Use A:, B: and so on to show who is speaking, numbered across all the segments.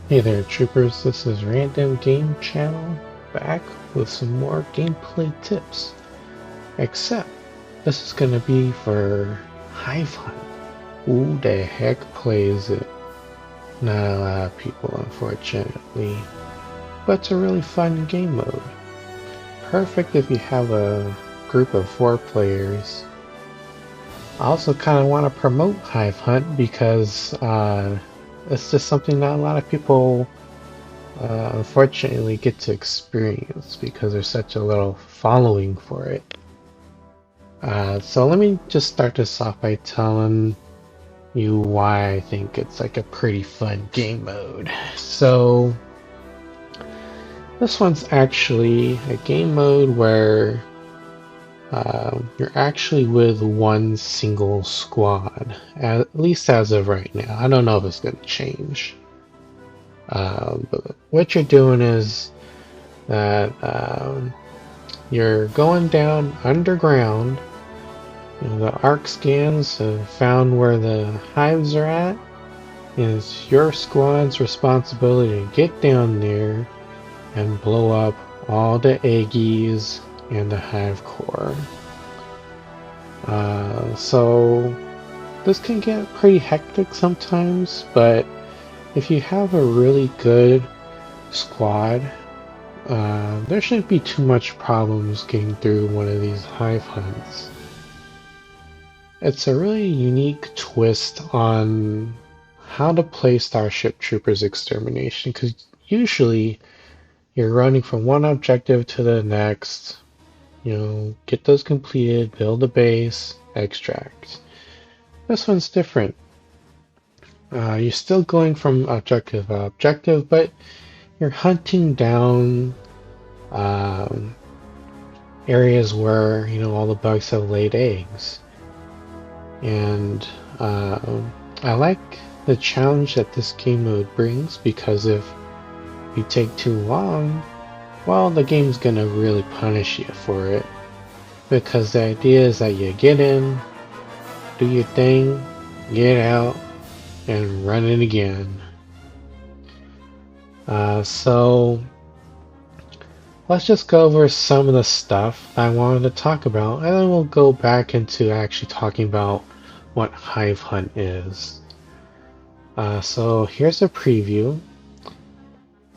A: Hey there, troopers. This is Random Game Channel back with some more gameplay tips. Except this is gonna be for Hive Hunt. Who the heck plays it? Not a lot of people, unfortunately. But it's a really fun game mode. Perfect if you have a group of 4 players. I also kind of want to promote Hive Hunt because it's just something that a lot of people unfortunately get to experience because there's such a little following for it. So let me just start this off by telling you why I think it's like a pretty fun game mode. So this one's actually a game mode where you're actually with one single squad, at least as of right now. I don't know if it's going to change. But what you're doing is that you're going down underground. You know, the ARC scans have found where the hives are at. And it's your squad's responsibility to get down there and blow up all the eggies and the hive core. So this can get pretty hectic sometimes, but if you have a really good squad, there shouldn't be too much problems getting through one of these hive hunts. It's a really unique twist on how to play Starship Troopers Extermination, because usually you're running from one objective to the next, you know, get those completed, build a base, extract. This one's different. You're still going from objective to objective, but you're hunting down um, areas where, you know, all the bugs have laid eggs. And I like the challenge that this game mode brings, because if you take too long, well, the game's gonna really punish you for it. Because the idea is that you get in, do your thing, get out, and run it again. So let's just go over some of the stuff I wanted to talk about, and then we'll go back into actually talking about what Hive Hunt is. So here's a preview.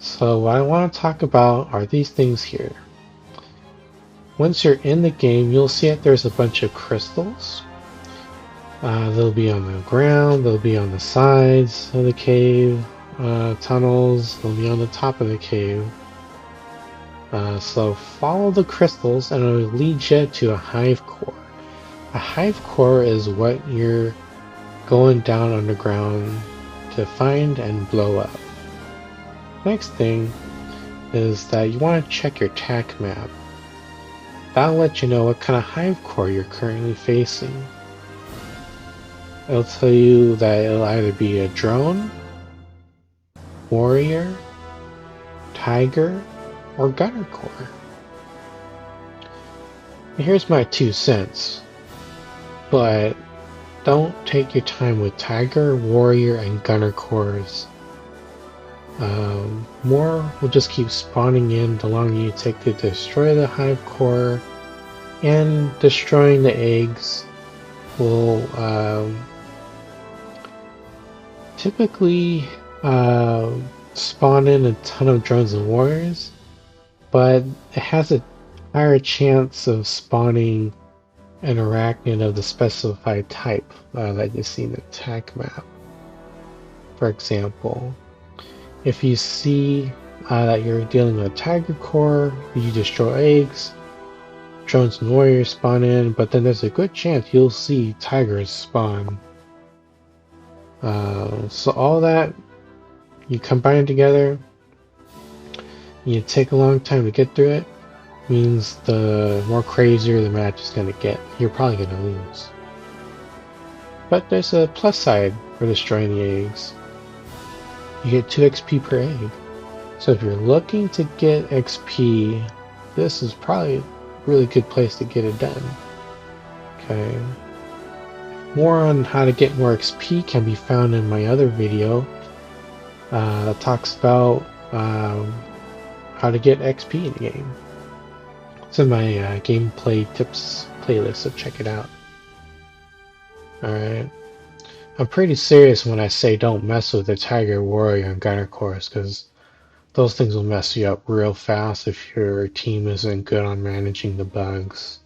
A: So what I want to talk about are these things here. Once you're in the game, you'll see that there's a bunch of crystals. They'll be on the ground, they'll be on the sides of the cave, tunnels, they'll be on the top of the cave. So follow the crystals and it'll lead you to a hive core. A hive core is what you're going down underground to find and blow up. Next thing is that you want to check your TAC map. That'll let you know what kind of hive core you're currently facing. It'll tell you that it'll either be a drone, warrior, tiger, or gunner core. Here's my 2 cents, but don't take your time with tiger, warrior, and gunner cores. More will just keep spawning in the longer you take to destroy the hive core, and destroying the eggs will typically spawn in a ton of drones and warriors, but it has a higher chance of spawning an arachnid of the specified type that you see in the TAC map. For example, if you see that you're dealing with a tiger core, you destroy eggs, drones and warriors spawn in, but then there's a good chance you'll see tigers spawn. So all that you combine together, you take a long time to get through it, means the more crazier the match is going to get. You're probably going to lose. But there's a plus side for destroying the eggs. You get 2 XP per egg. So if you're looking to get XP, this is probably a really good place to get it done. Okay. More on how to get more XP can be found in my other video. that talks about how to get XP in the game. It's in my gameplay tips playlist, so check it out. Alright. I'm pretty serious when I say don't mess with the Tiger Warrior and Gunner Course, because those things will mess you up real fast if your team isn't good on managing the bugs.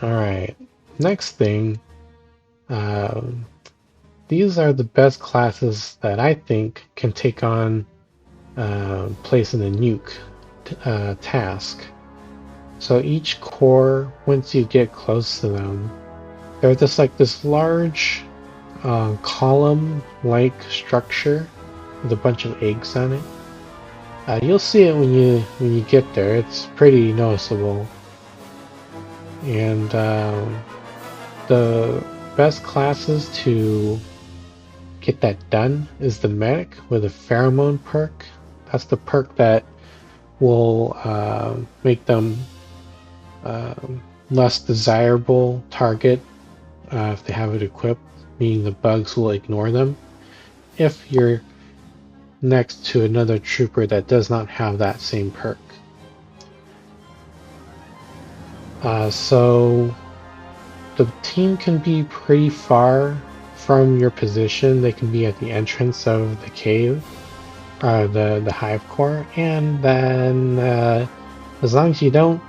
A: Alright, next thing, these are the best classes that I think can take on place in the nuke task. So each core, once you get close to them, they're just like this large column-like structure with a bunch of eggs on it. You'll see it when you get there. It's pretty noticeable. And the best classes to get that done is the medic with a pheromone perk. That's the perk that will make them less desirable target if they have it equipped, meaning the bugs will ignore them. If you're next to another trooper that does not have that same perk. So the team can be pretty far from your position. They can be at the entrance of the cave, the hive core, and then as long as you don't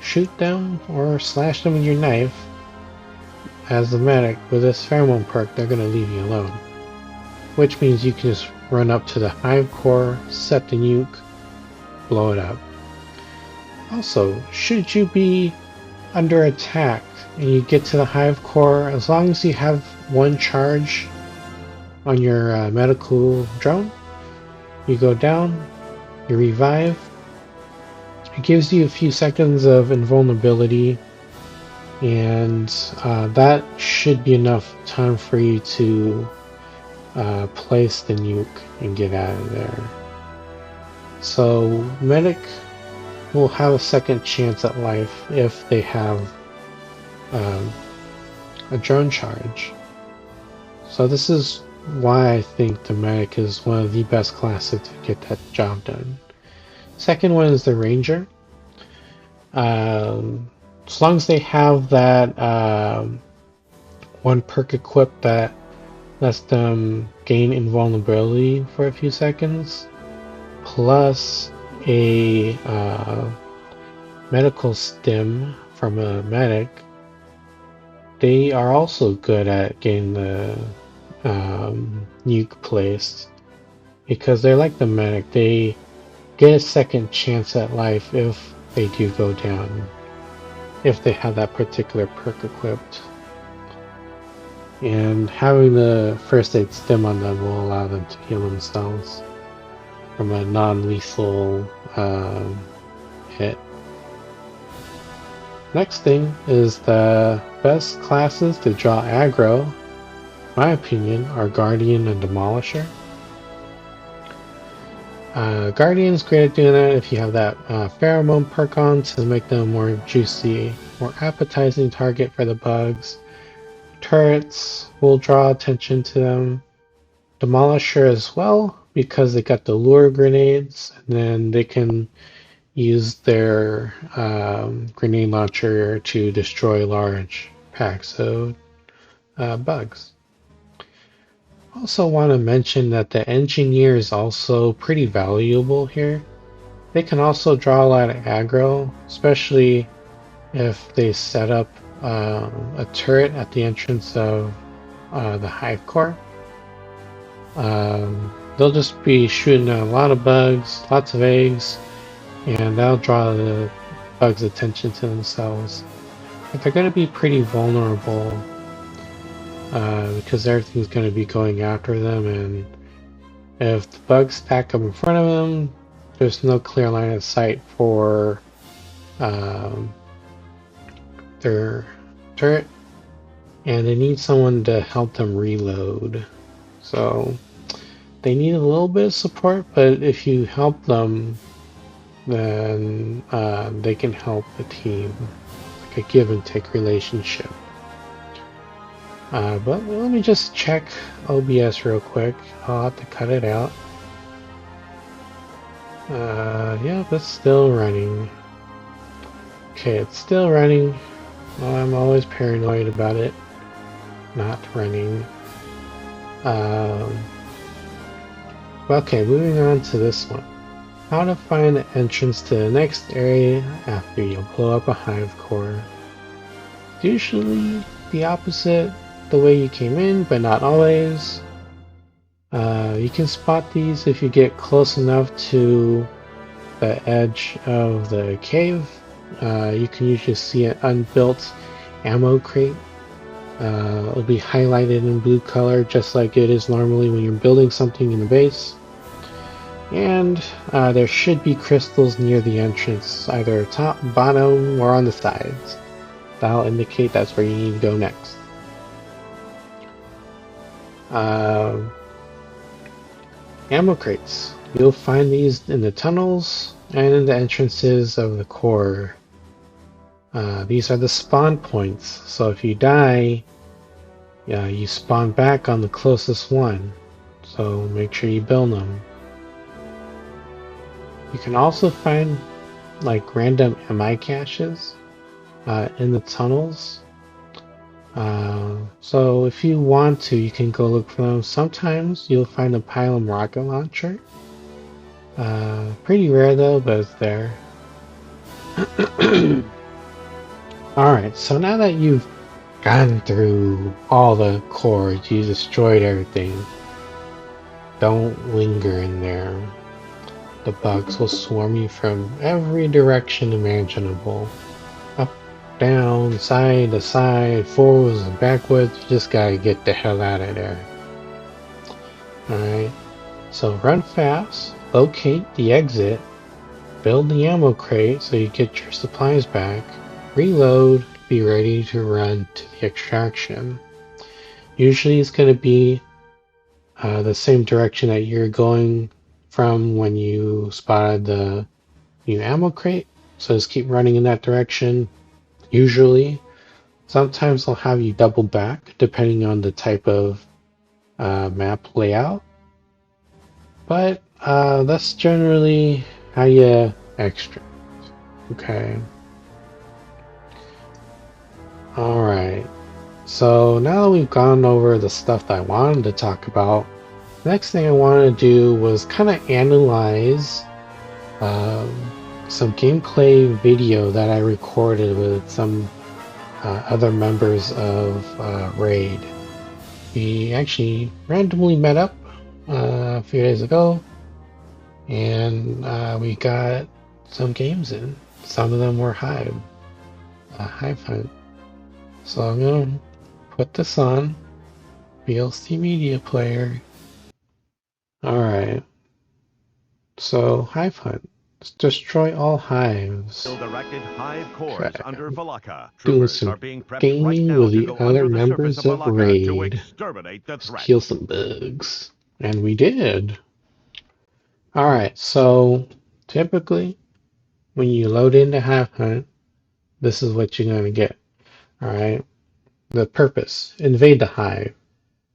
A: shoot them or slash them with your knife, as the medic with this pheromone perk, they're going to leave you alone. Which means you can just run up to the hive core, set the nuke, blow it up. Also, should you be under attack and you get to the hive core, as long as you have one charge on your medical drone, you go down, you revive. It gives you a few seconds of invulnerability, and that should be enough time for you to place the nuke and get out of there. So medic will have a second chance at life if they have a drone charge. So this is why I think the medic is one of the best classes to get that job done. Second one is the ranger. As long as they have that one perk equipped that lets them gain invulnerability for a few seconds, plus a medical stim from a medic, they are also good at getting the nuke placed, because they're like the medic. They get a second chance at life if they do go down, if they have that particular perk equipped. And having the first aid stim on them will allow them to heal themselves from a non-lethal hit. Next thing is the best classes to draw aggro, in my opinion, are Guardian and Demolisher. Guardian's great at doing that if you have that pheromone perk on to make them more juicy, more appetizing target for the bugs. Turrets will draw attention to them. Demolisher as well, because they got the lure grenades, and then they can use their grenade launcher to destroy large packs of bugs. Also want to mention that the engineer is also pretty valuable here. They can also draw a lot of aggro, especially if they set up a turret at the entrance of the hive core. They'll just be shooting a lot of bugs, lots of eggs, and that'll draw the bugs' attention to themselves. But they're going to be pretty vulnerable because everything's going to be going after them, and if the bugs stack up in front of them, there's no clear line of sight for their turret, and they need someone to help them reload. So they need a little bit of support, but if you help them, then they can help the team, like a give and take relationship. But let me just check OBS real quick. I'll have to cut it out. Yeah, it's still running. Okay, it's still running. Well, I'm always paranoid about it not running. Okay, moving on to this one. How to find the entrance to the next area after you blow up a hive core. Usually the opposite, the way you came in, but not always. You can spot these if you get close enough to the edge of the cave. You can usually see an unbuilt ammo crate. It'll be highlighted in blue color just like it is normally when you're building something in the base. And there should be crystals near the entrance, either top, bottom, or on the sides. That'll indicate that's where you need to go next. Ammo crates. You'll find these in the tunnels and in the entrances of the core. These are the spawn points, so if you die, you spawn back on the closest one. So make sure you build them. You can also find like random MI caches in the tunnels. So if you want to, you can go look for them. Sometimes you'll find a pylon rocket launcher. Pretty rare though, but it's there. Alright, so now that you've gone through all the cores, you destroyed everything, don't linger in there. The bugs will swarm you from every direction imaginable. Up, down, side to side, forwards and backwards. You just gotta get the hell out of there. Alright, so run fast, locate the exit, build the ammo crate so you get your supplies back, reload, be ready to run to the extraction. Usually it's going to be the same direction that you're going from when you spotted the new ammo crate, so just keep running in that direction. Usually, sometimes they'll have you double back depending on the type of map layout, but that's generally how you extract. Okay. Alright. So now that we've gone over the stuff that I wanted to talk about, the next thing I wanted to do was kind of analyze some gameplay video that I recorded with some other members of Raid. We actually randomly met up a few days ago, and we got some games in. Some of them were Hive Hunt. So I'm gonna put this on VLC Media Player. Alright. So Hive Hunt. Let's destroy all hives.
B: Directed hive cores
A: Okay.
B: under Valaka.
A: Doing
B: Troopers
A: some
B: are being prepped
A: gaming
B: right now
A: with
B: to
A: the
B: go
A: other
B: under the surface
A: members
B: of
A: of
B: Valaka to
A: Raid.
B: exterminate the
A: Just
B: threat.
A: kill some bugs. And we did. Alright, so typically when you load into Hive Hunt, this is what you're gonna get. Alright. The purpose. Invade the hive.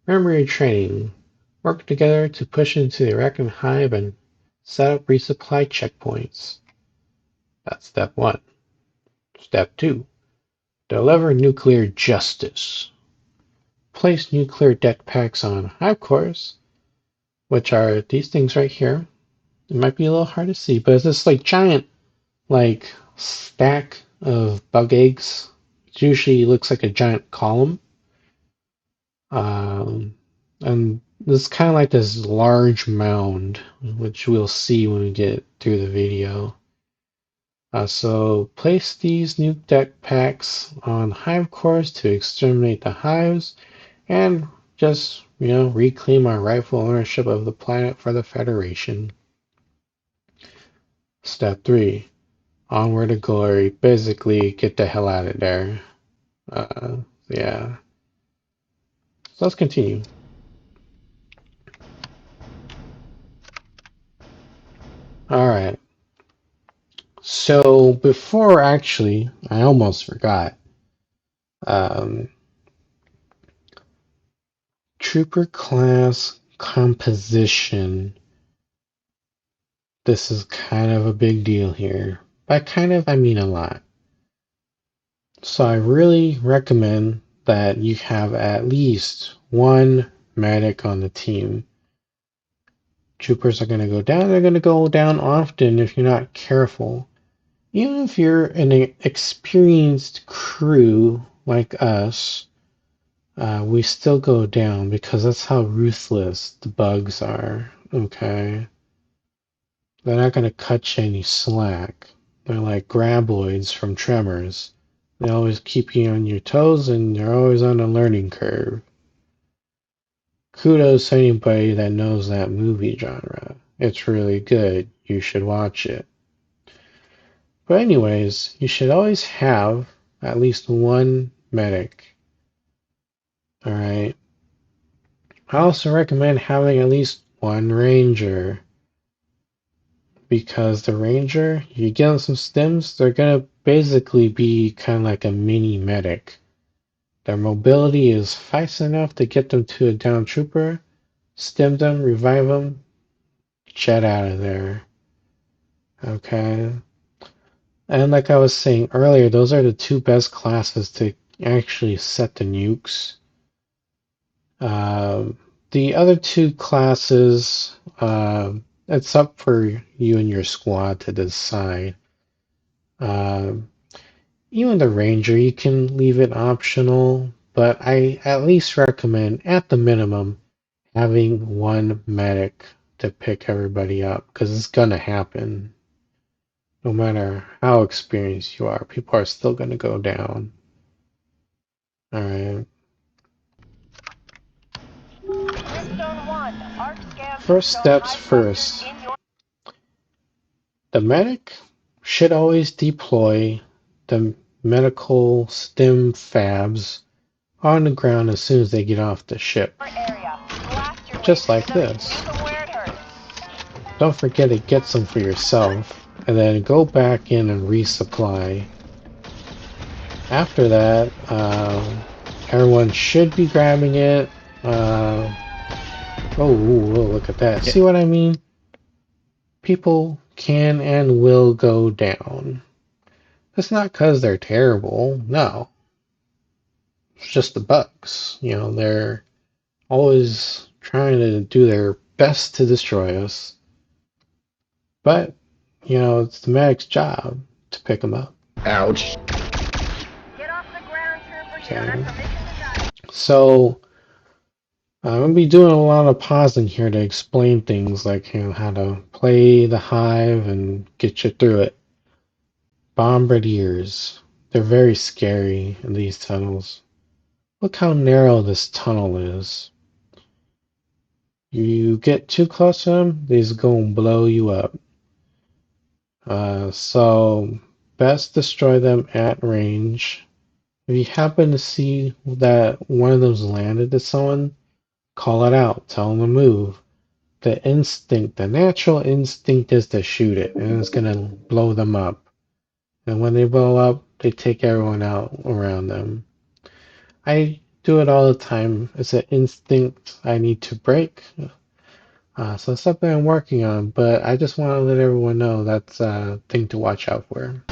A: Remember your training. Work together to push into the Iraqi hive and set up resupply checkpoints. That's step 1. Step 2. Deliver nuclear justice. Place nuclear deck packs on hive cores, which are these things right here. It might be a little hard to see, but it's this like giant like stack of bug eggs. It usually looks like a giant column. And this is kind of like this large mound, which we'll see when we get through the video. So place these new deck packs on hive cores to exterminate the hives and just, reclaim our rightful ownership of the planet for the Federation. Step 3. Onward to glory. Basically, get the hell out of there. Yeah. So let's continue. Alright. So before I almost forgot. trooper class composition. This is kind of a big deal here. By kind of, I mean a lot. So I really recommend that you have at least one medic on the team. Troopers are going to go down. They're going to go down often if you're not careful. Even if you're an experienced crew like us, we still go down because that's how ruthless the bugs are, okay? They're not going to cut you any slack. They're like graboids from Tremors. They always keep you on your toes and you're always on a learning curve. Kudos to anybody that knows that movie genre. It's really good. You should watch it. But anyways, you should always have at least one medic. Alright. I also recommend having at least one ranger. Because the ranger, you get them some stims, they're gonna basically be kind of like a mini medic. Their mobility is fast enough to get them to a down trooper, stim them, revive them, jet out of there. Okay. And like I was saying earlier, those are the two best classes to actually set the nukes. The other two classes, it's up for you and your squad to decide. Even the ranger, you can leave it optional, but I at least recommend, at the minimum, having one medic to pick everybody up, because it's gonna happen. No matter how experienced you are, people are still gonna go down. Alright. First steps first. The medic should always deploy the medical stim fabs on the ground as soon as they get off the ship. Just like this. Don't forget to get some for yourself, and then go back in and resupply. After that, everyone should be grabbing it. Oh, look at that. See what I mean? People can and will go down. It's not because they're terrible, no. It's just the bugs. You know, they're always trying to do their best to destroy us. But, you know, it's the medic's job to pick them up.
C: Ouch.
D: Get off the ground, troopers.
A: Okay.
D: You're under permission to die.
A: So, I'm going to be doing a lot of pausing here to explain things like, you know, how to play the Hive and get you through it. Bombardiers. They're very scary in these tunnels. Look how narrow this tunnel is. You get too close to them, they's going to blow you up. So, best destroy them at range. If you happen to see that one of those landed to someone, call it out, tell them to move. The instinct, the natural instinct is to shoot it, and it's going to blow them up. And when they blow up, they take everyone out around them. I do it all the time. It's an instinct I need to break. So it's something I'm working on, but I just want to let everyone know that's a thing to watch out for.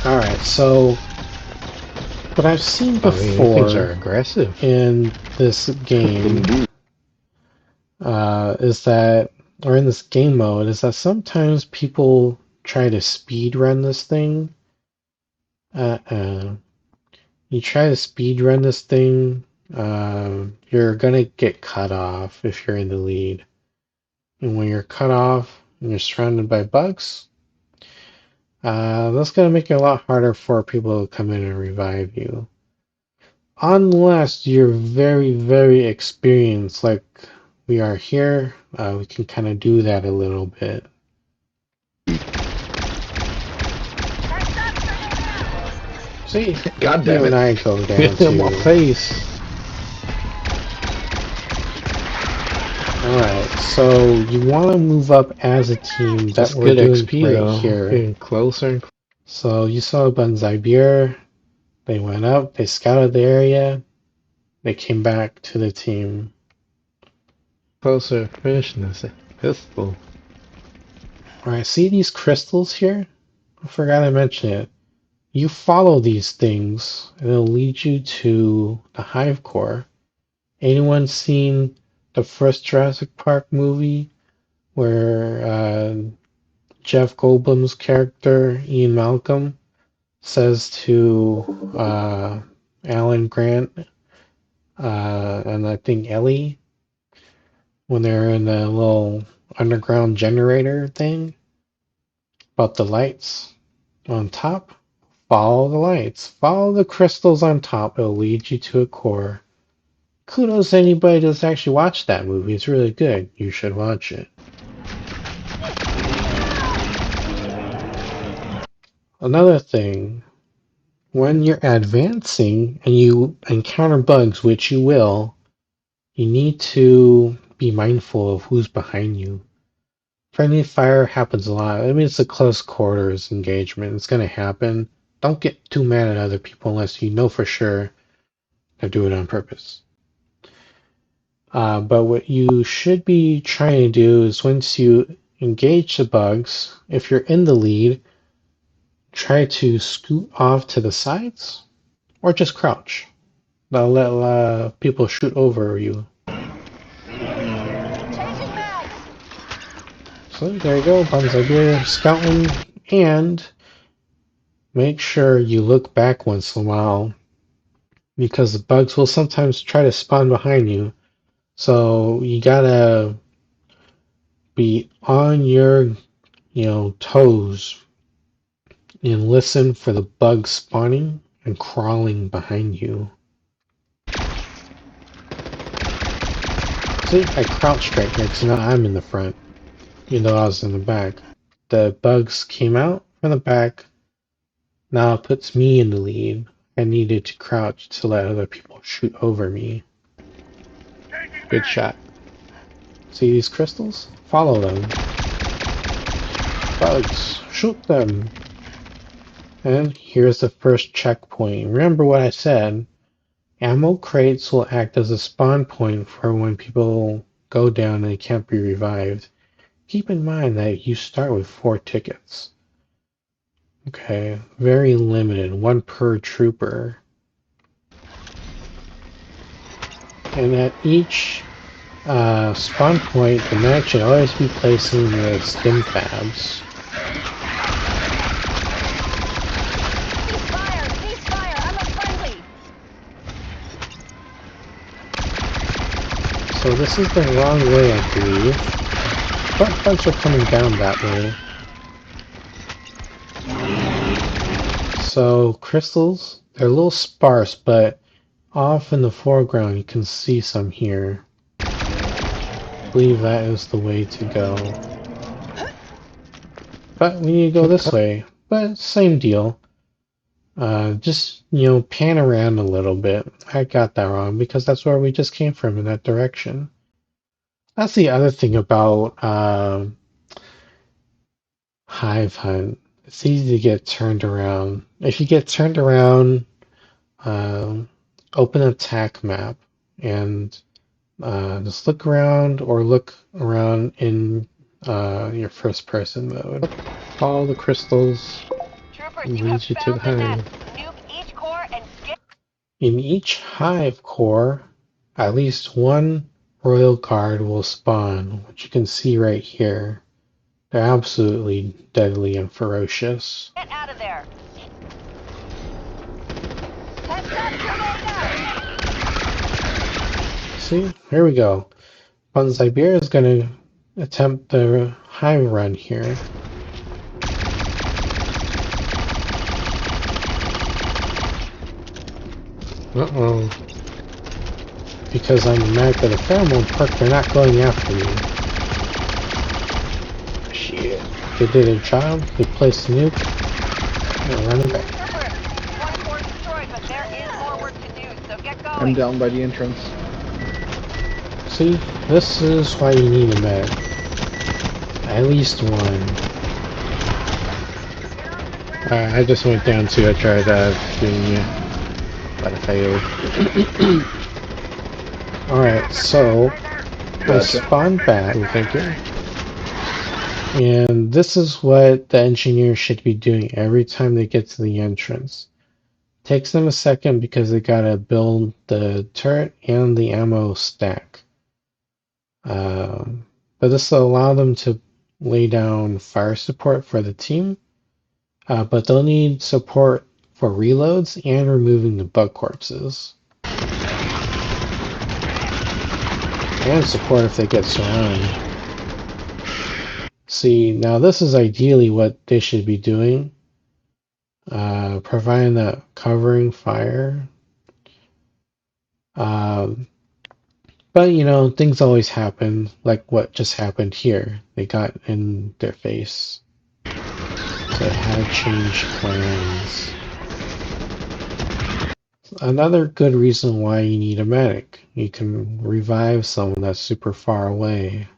A: Alright, so what I've seen before
C: things are aggressive
A: in this game is that, or in this game mode, is that sometimes people try to speed run this thing. You try to speed run this thing, you're gonna get cut off if you're in the lead. And when you're cut off and you're surrounded by bugs, that's gonna make it a lot harder for people to come in and revive you. Unless you're very, very experienced like we are here, we can kind of do that a little bit. See,
C: God
A: you
C: damn it.
A: and I go down
C: Hit him
A: too.
C: on face.
A: Alright, so you want to move up as a team. That
C: That's
A: we're
C: good
A: doing
C: XP
A: right
C: though.
A: here.
C: Getting closer and
A: So you saw Bunzaibir. They went up, they scouted the area. They came back to the team.
C: Closer, finishing this pistol.
A: Alright, see these crystals here? I forgot to mention it. You follow these things, and it'll lead you to the Hive core. Anyone seen the first Jurassic Park movie where Jeff Goldblum's character, Ian Malcolm, says to Alan Grant and I think Ellie, when they're in the little underground generator thing, about the lights on top? Follow the lights. Follow the crystals on top. It'll lead you to a core. Kudos to anybody that's actually watched that movie. It's really good. You should watch it. Another thing, when you're advancing and you encounter bugs, which you will, you need to be mindful of who's behind you. Friendly fire happens a lot. I mean, it's a close quarters engagement. It's going to happen. Don't get too mad at other people unless you know for sure they're doing it on purpose. But what you should be trying to do is once you engage the bugs, if you're in the lead, try to scoot off to the sides or just crouch. That'll let people shoot over you.
D: Changing mags.
A: So there you go, Bonzibir scouting, and make sure you look back once in a while because the bugs will sometimes try to spawn behind you. So you gotta be on your, toes and listen for the bugs spawning and crawling behind you. See, I crouched right here because now I'm in the front, even though I was in the back. The bugs came out from the back. Now it puts me in the lead. I needed to crouch to let other people shoot over me. Good shot. See these crystals? Follow them. Bugs, shoot them. And here's the first checkpoint. Remember what I said. Ammo crates will act as a spawn point for when people go down and they can't be revived. Keep in mind that you start with 4 tickets. Okay, very limited, 1 per trooper. And at each spawn point, the mag should always be placing the stim fabs.
D: Ceasefire, I'm a friendly.
A: So this is the wrong way, I believe. But bugs are coming down that way. So crystals, they're a little sparse, but off in the foreground you can see some here. I believe that is the way to go. But we need to go this way. But same deal. Just, pan around a little bit. I got that wrong because that's where we just came from, in that direction. That's the other thing about Hive Hunt. It's easy to get turned around. If you get turned around, open attack map and just look around or look around in your first person mode. Follow the crystals
D: Troopers,
A: and
D: you have
A: lead you to the
D: found the
A: hive.
D: nest. Nuke each core and get.
A: In each hive core, at least 1 royal guard will spawn, which you can see right here. They're absolutely deadly and ferocious.
D: Get out of there. Heads up, grenade out.
A: See, here we go. Bonzibir is going to attempt the hive run here. Uh-oh. Because I'm a mag of the pheromone perk, they're not going after me. Shit. They did a job, they placed a nuke, and running back.
D: Trooper, 1 core destroyed, but there is more work to do, so get going.
C: I'm down by the entrance.
A: See, this is why you need a med. At least 1. I just went down too, I tried shooting you, but I failed. Alright, so I
C: Gotcha.
A: spawned back,
C: Cool thinking.
A: and this is what the engineer should be doing every time they get to the entrance. Takes them a second because they gotta build the turret and the ammo stack. But this will allow them to lay down fire support for the team, but they'll need support for reloads and removing the bug corpses. And support if they get surrounded. See, now this is ideally what they should be doing, providing that covering fire. But you know, things always happen, like what just happened here. They got in their face. So it had changed plans. Another good reason why you need a medic. You can revive someone that's super far away.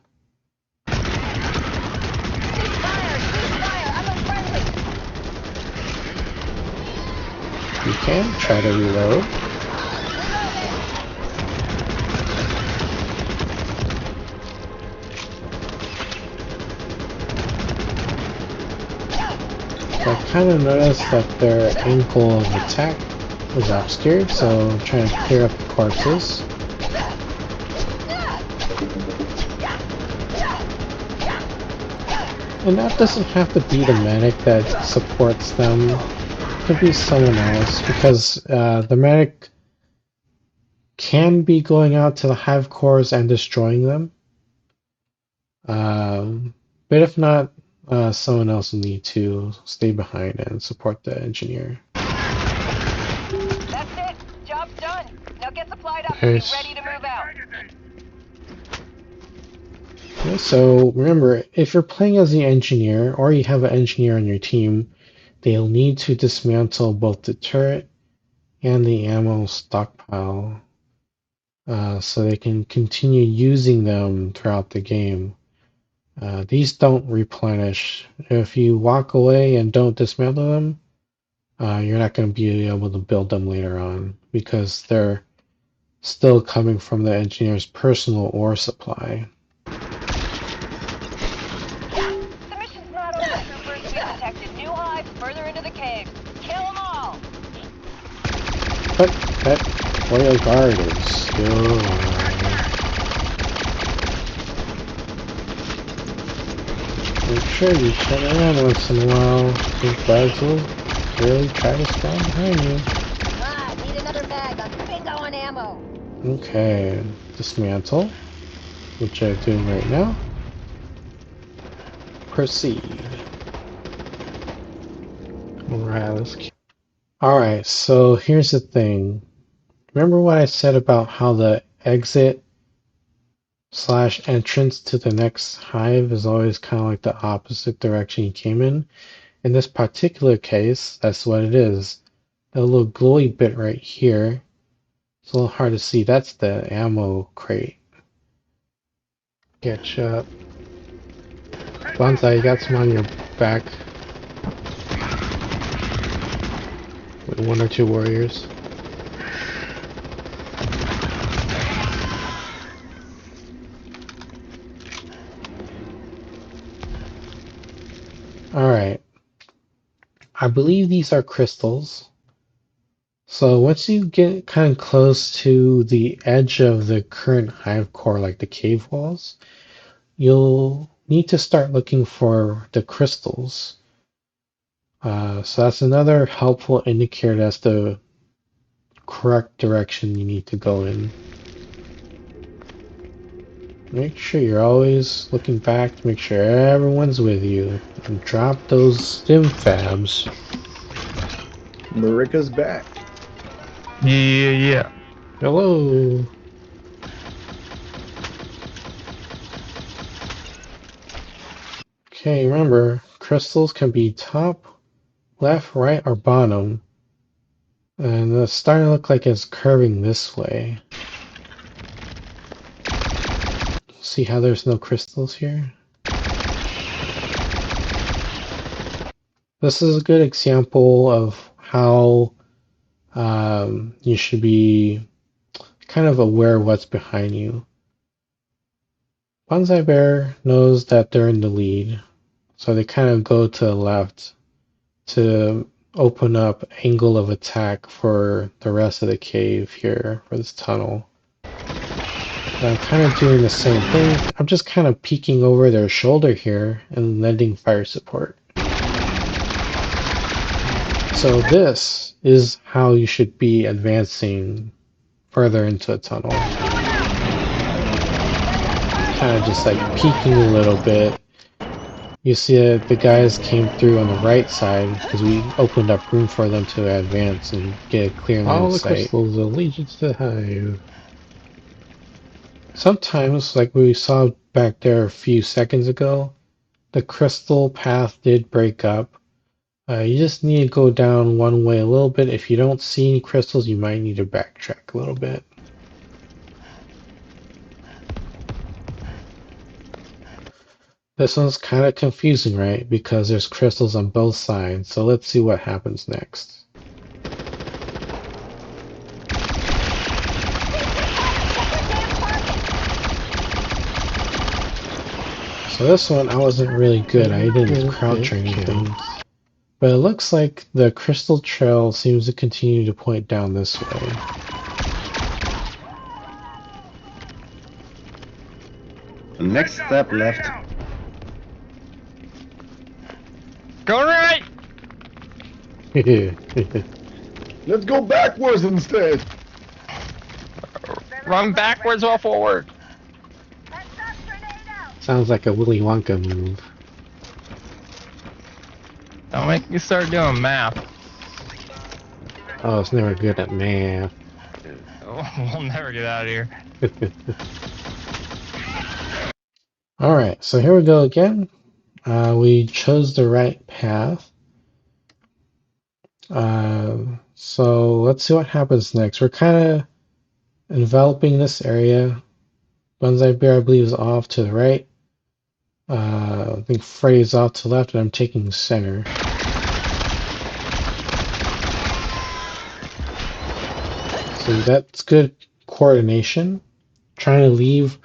A: You can try to reload. I kind of noticed that their angle of attack was obscured, so I'm trying to clear up the corpses. And that doesn't have to be the medic that supports them. It could be someone else, because the medic can be going out to the hive cores and destroying them. But if not, someone else will need to stay behind and support the engineer.
D: That's it. Job's done. Now get supplied up and be
A: Nice.
D: ready to move out.
A: Okay, so remember, if you're playing as the engineer or you have an engineer on your team, they'll need to dismantle both the turret and the ammo stockpile so they can continue using them throughout the game. These don't replenish. If you walk away and don't dismantle them, you're not going to be able to build them later on because they're still coming from the engineer's personal ore supply.
D: The mission's not over, troopers. We detected new hives further into the cave. Kill them all!
A: But that royal guard is still alive. Make sure you turn around once in a while. These bugs will really try to spawn behind you.
D: Ah, need another bag. I'm bingo on ammo.
A: Okay, dismantle, which I'm doing right now. Proceed. Alright, so here's the thing. Remember what I said about how the exit / entrance to the next hive is always kind of like the opposite direction you came in? In this particular case, that's what it is. The little glowy bit right here, it's a little hard to see. That's the ammo crate. Ketchup. Bonsai, you got some on your back. With 1 or 2 warriors. Alright. I believe these are crystals. So once you get kind of close to the edge of the current hive core, like the cave walls, you'll need to start looking for the crystals. So that's another helpful indicator as the correct direction you need to go in. Make sure you're always looking back to make sure everyone's with you. And drop those stim fabs.
C: Marika's back.
E: Yeah.
A: Hello. Okay, remember, crystals can be top, left, right, or bottom. And it's starting to look like it's curving this way. See how there's no crystals here? This is a good example of how you should be kind of aware of what's behind you. Bonsai Bear knows that they're in the lead, so they kind of go to the left to open up angle of attack for the rest of the cave here, for this tunnel. And I'm kind of doing the same thing. I'm just kind of peeking over their shoulder here and lending fire support. So this is how you should be advancing further into a tunnel. Kind of just like peeking a little bit. You see that the guys came through on the right side because we opened up room for them to advance and get a clear line
C: All
A: of
C: the
A: sight.
C: crystals, allegiance to the Hive.
A: Sometimes, like we saw back there a few seconds ago, the crystal path did break up. You just need to go down one way a little bit. If you don't see any crystals, you might need to backtrack a little bit. This one's kind of confusing, right? Because there's crystals on both sides. So let's see what happens next. So this one, I wasn't really good. I didn't crouch or anything. But it looks like the crystal trail seems to continue to point down this way.
E: Next step left.
F: Go right!
E: Let's go backwards instead.
F: Run backwards or forward.
A: Sounds like a Willy Wonka move.
F: Don't make me start doing math.
A: Oh, it's never good at math.
F: We'll never get out of here.
A: Alright, so here we go again. We chose the right path. So let's see what happens next. We're kind of enveloping this area. Bonsai Bear, I believe, is off to the right. I think Freddy's off to the left, and I'm taking center. So that's good coordination. Trying to leave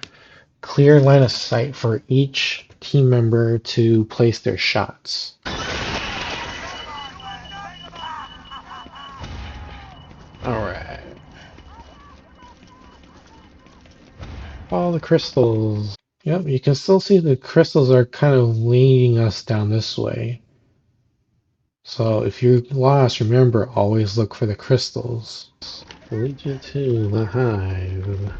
A: clear line of sight for each team member to place their shots. Alright. Follow the crystals. Yep, you can still see the crystals are kind of leading us down this way. So if you're lost, remember, always look for the crystals.
C: Lead you to the Hive.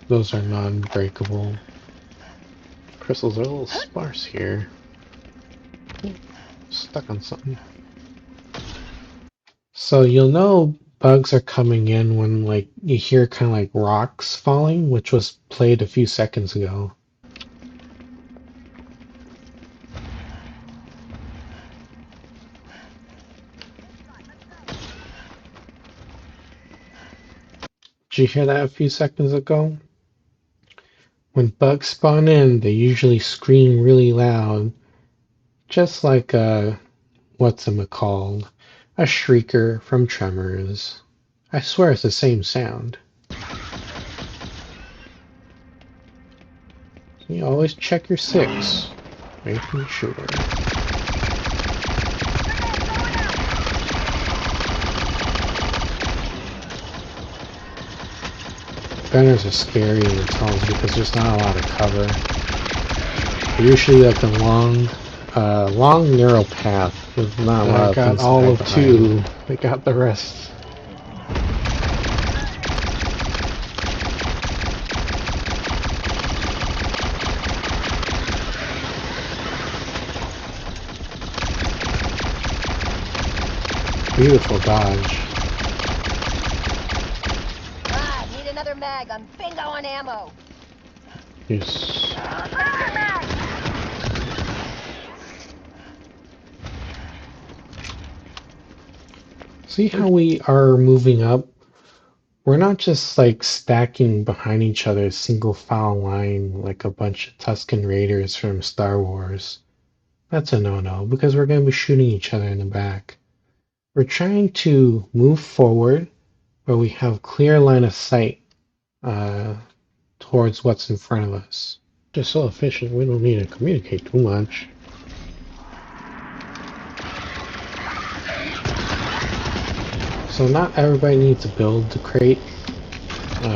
A: Those are non-breakable.
C: Crystals are a little sparse here. Stuck on something.
A: So you'll know bugs are coming in when like you hear kind of like rocks falling, which was played a few seconds ago. Did you hear that a few seconds ago? When bugs spawn in, they usually scream really loud, just like what's-it-called, a shrieker from Tremors. I swear it's the same sound. You always check your six, making sure. Gunners are scary in the tunnels because there's not a lot of cover. They're usually like a long, narrow path with not a lot
C: I
A: of
C: got
A: things to
C: all
A: hide
C: of
A: behind.
C: two. They got the rest.
A: Beautiful dodge.
D: Need another mag. I'm bingo on ammo.
C: Yes.
A: See how we are moving up? We're not just like stacking behind each other single file line like a bunch of Tusken Raiders from Star Wars. That's a no-no because we're going to be shooting each other in the back. We're trying to move forward where we have clear line of sight towards what's in front of us. Just so efficient, we don't need to communicate too much. So not everybody needs to build the crate,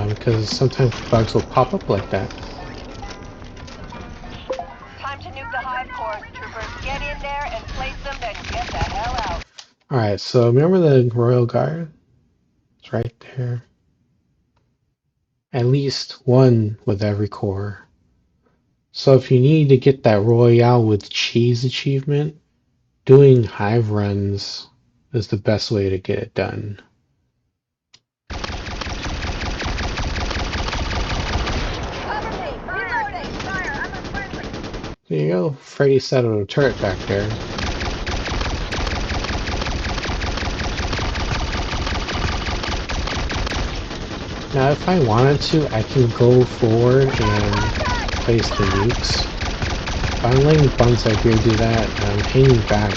A: because sometimes bugs will pop up like that.
D: Time to nuke the hive cores, troopers. Get in there and place them, then get the hell out.
A: Alright, so remember the Royal Guard? It's right there. At least one with every core. So if you need to get that Royale with Cheese achievement, doing hive runs is the best way to get it done.
D: Cover me! Reloading! Fire! I'm unfriendly!
A: There you go, Freddy set on a turret back there. Now if I wanted to, I can go forward and place the nukes. I'm letting Bonsai here do that, and I'm hanging back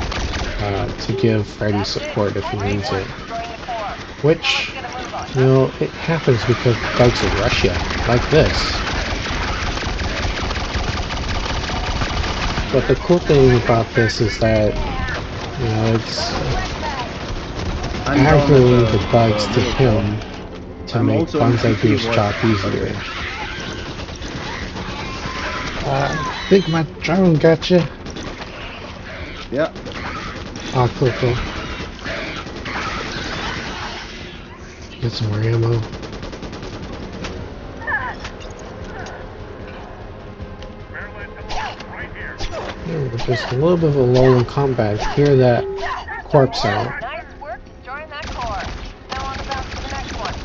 A: to give Freddy support if he needs it. Which, you know, it happens because the bugs will rush you, like this. But the cool thing about this is that, you know, it's aggroing the bugs to him to make Bonsai Gear's job easier. Think my drone got you?
E: Yeah.
A: Ah, cool, cool. Get some more ammo. Yeah, we're just a little bit of a lull in combat. Clear that corpse out.
D: Nice work destroying that core. Now on the bounce to the next one.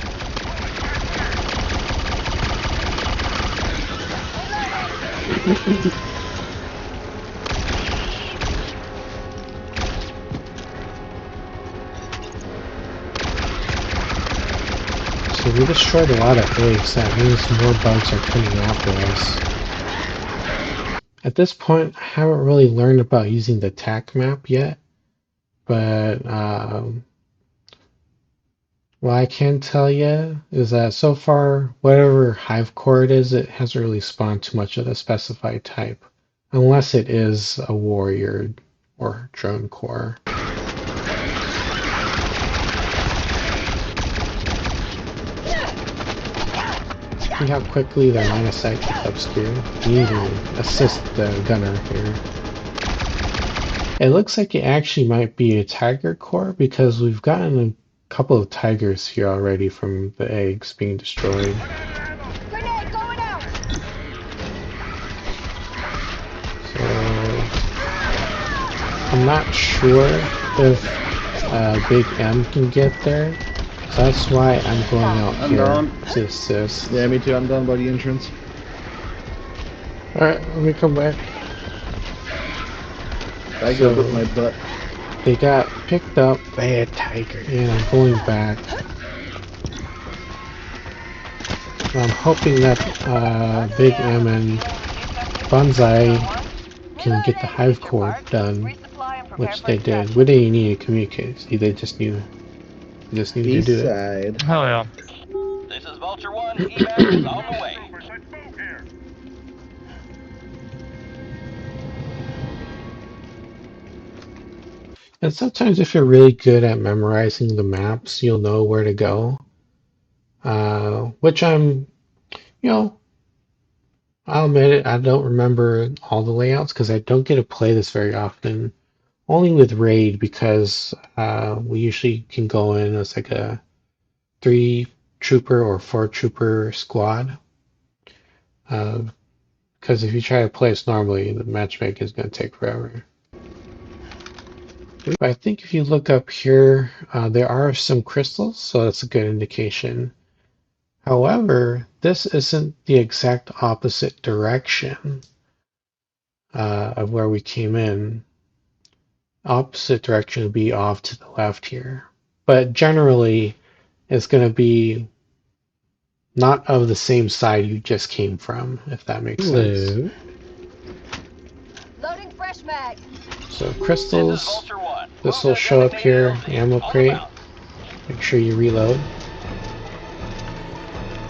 A: So we destroyed a lot of eggs. That means more bugs are coming after us. At this point, I haven't really learned about using the TAC map yet, but what I can tell you is that so far, whatever hive core it is, it hasn't really spawned too much of the specified type, unless it is a warrior or drone core. See how quickly their line of sight gets obscured? You need to assist the gunner here. It looks like it actually might be a tiger core because we've gotten a couple of tigers here already from the eggs being destroyed.
D: Grenade going out!
A: So I'm not sure if Big M can get there. So that's why I'm going out
E: I'm
A: here
E: down.
A: to assist.
E: Yeah, me too. I'm down by the entrance.
A: Alright, let me come back.
E: I go with my butt.
A: They got picked up by a tiger, and I'm going back. I'm hoping that Big M and Bonsai can get the hive core done, which they did. We didn't need to communicate. See, they just knew. They just needed to do it.
E: Side.
F: Hell yeah.
G: This is Vulture 1. Evac is on the way.
A: And sometimes if you're really good at memorizing the maps, you'll know where to go. Which I'm, you know, I'll admit it, I don't remember all the layouts because I don't get to play this very often. Only with Raid because we usually can go in as like a 3-trooper or 4-trooper squad. Because if you try to play this normally, the matchmaking is going to take forever. But I think if you look up here, there are some crystals, so that's a good indication. However, this isn't the exact opposite direction of where we came in. Opposite direction would be off to the left here. But generally, it's going to be not of the same side you just came from, if that makes sense.
D: Loading fresh mag.
A: So
G: This is
A: crystals,
G: Vulture 1.
A: this
G: Move
A: will
G: to the
A: show up
G: designated
A: here,
G: LZ.
A: ammo
G: On the
A: crate.
G: bounce.
A: Make sure you reload.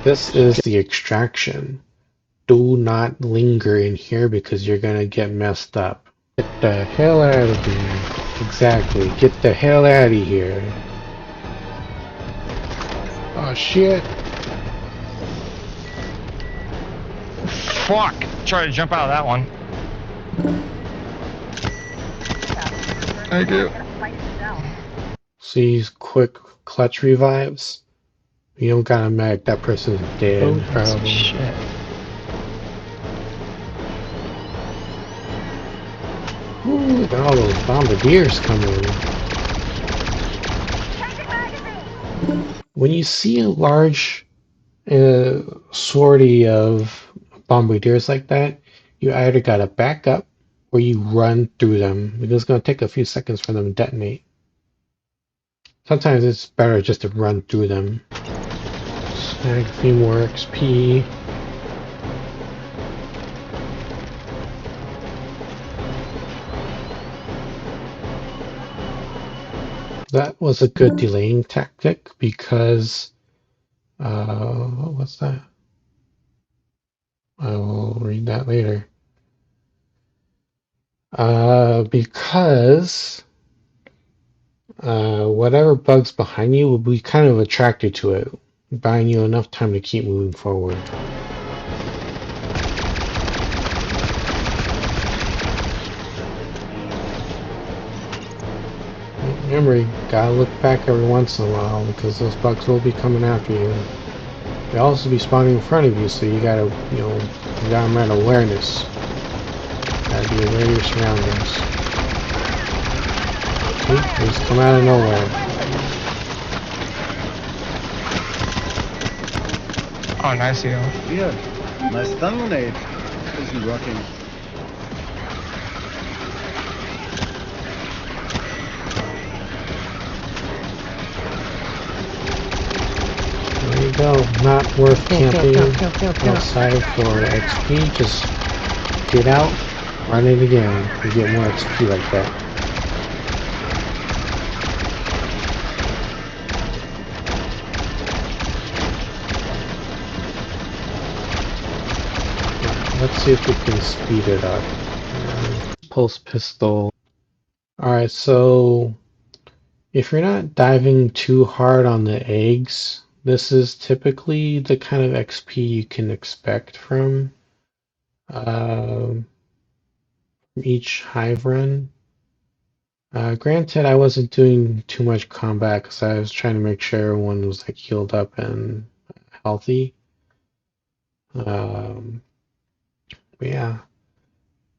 A: This is the extraction. Do not linger in here because you're gonna get messed up. Get the hell out of here. Exactly, get the hell out of here. Oh shit.
F: Fuck! Try to jump out of that one. Thank you.
A: So these quick clutch revives. You don't gotta mag, that person's dead,
F: Oh,
A: probably.
F: shit.
A: Ooh, look at all those bombardiers coming. When you see a large sortie of bombardiers like that, you either gotta back up or you run through them because it's gonna take a few seconds for them to detonate. Sometimes it's better just to run through them. Snag a few more XP. That was a good delaying tactic because what was that? I will read that later. Because whatever bug's behind you will be kind of attracted to it, buying you enough time to keep moving forward. Remember, you gotta look back every once in a while because those bugs will be coming after you. They'll also be spawning in front of you, so you gotta, you gotta have awareness. Gotta be aware of your surroundings. See? They just come out of nowhere.
F: Oh, nice, you.
E: Yeah. Nice stun grenade. Isn't rocking.
A: There you go. Not worth camping outside for XP. Just get out, run it again. You get more XP like that. Let's see if we can speed it up. Pulse pistol. Alright, so if you're not diving too hard on the eggs, this is typically the kind of XP you can expect from each hive run. Granted, I wasn't doing too much combat because I was trying to make sure everyone was like healed up and healthy. But yeah.